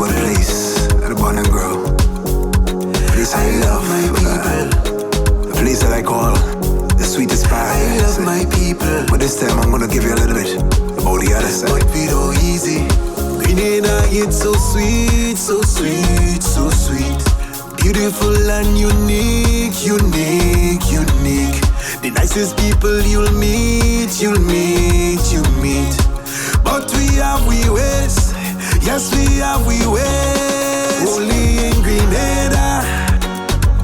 about the place, at the Born and Grow. The place I love my people. The place that I call the sweetest pie. I love my people. But this time I'm gonna give you a little bit about the other side. But we don't easy. Grenada, it's so sweet, so sweet, so sweet. Beautiful and unique, unique, unique. The nicest people you'll meet, you'll meet, you'll meet. But we have we ways, yes we have we ways. Only in Grenada,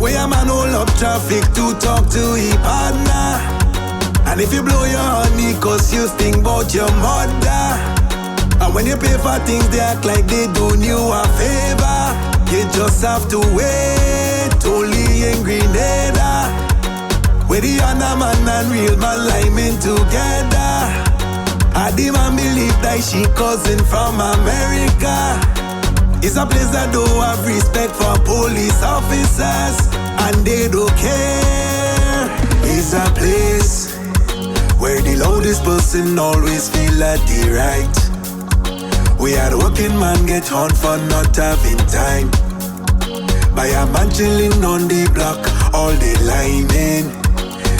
where a man hold up traffic to talk to his partner. And if you blow your honey cause you think about your mother. And when you pay for things they act like they doing you a favor. You just have to wait, only in Grenada, where the honor man and real man liming together. I didn't believe that she cousin from America. It's a place that don't have respect for police officers, and they don't care. It's a place where the loudest person always feel at the right. We are the working man get hard for not having time. By a man chilling on the block, all day lining.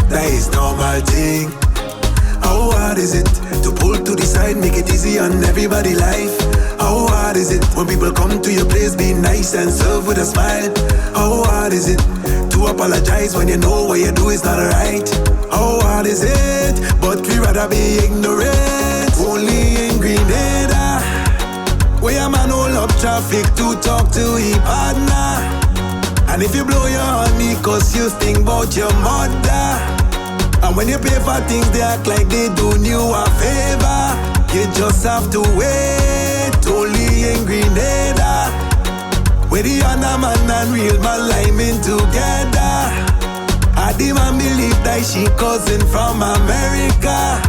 That is normal thing. How hard is it to pull to the side, make it easy on everybody life? How hard is it when people come to your place, be nice and serve with a smile? How hard is it to apologize when you know what you do is not right? How hard is it, but we rather be ignorant. Only in Grenada, where a man hold up traffic to talk to his partner. And if you blow your honey cause you think about your mother. And when you pay for things they act like they doing you a favor. You just have to wait, only in Grenada, where the honor man and real man liming together. I didn't believe that she cousin from America.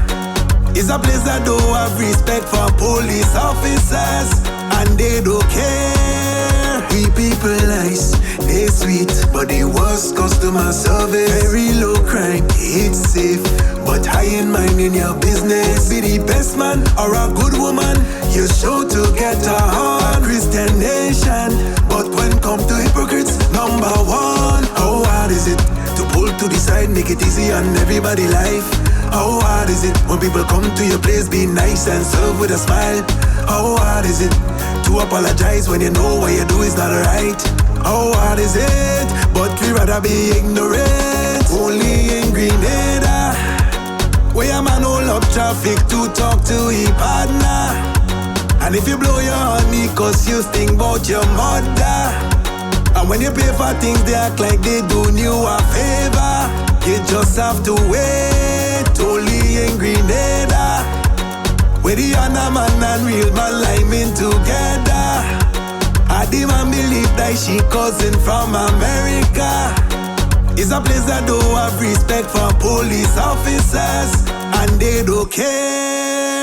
It's a place that don't have respect for police officers, and they don't care. We people nice, they sweet, but the worst customer service. Very low crime, it's safe, but high in mind in your business. Be the best man or a good woman, you show to get a heart. Christian nation, but when come to hypocrites, number one. How hard is it to pull to the side, make it easy on everybody life? How hard is it when people come to your place, be nice and serve with a smile? How hard is it to apologize when you know what you do is not right? How hard is it, but we rather be ignorant. Only in Grenada, where a man hold up traffic to talk to his partner. And if you blow your honey cause you think about your mother. And when you pay for things they act like they doing you a favor. You just have to wait, only in Grenada, where the honor man and real man liming together. I didn't believe that she cousin from America. It's a place that don't have respect for police officers, and they don't care.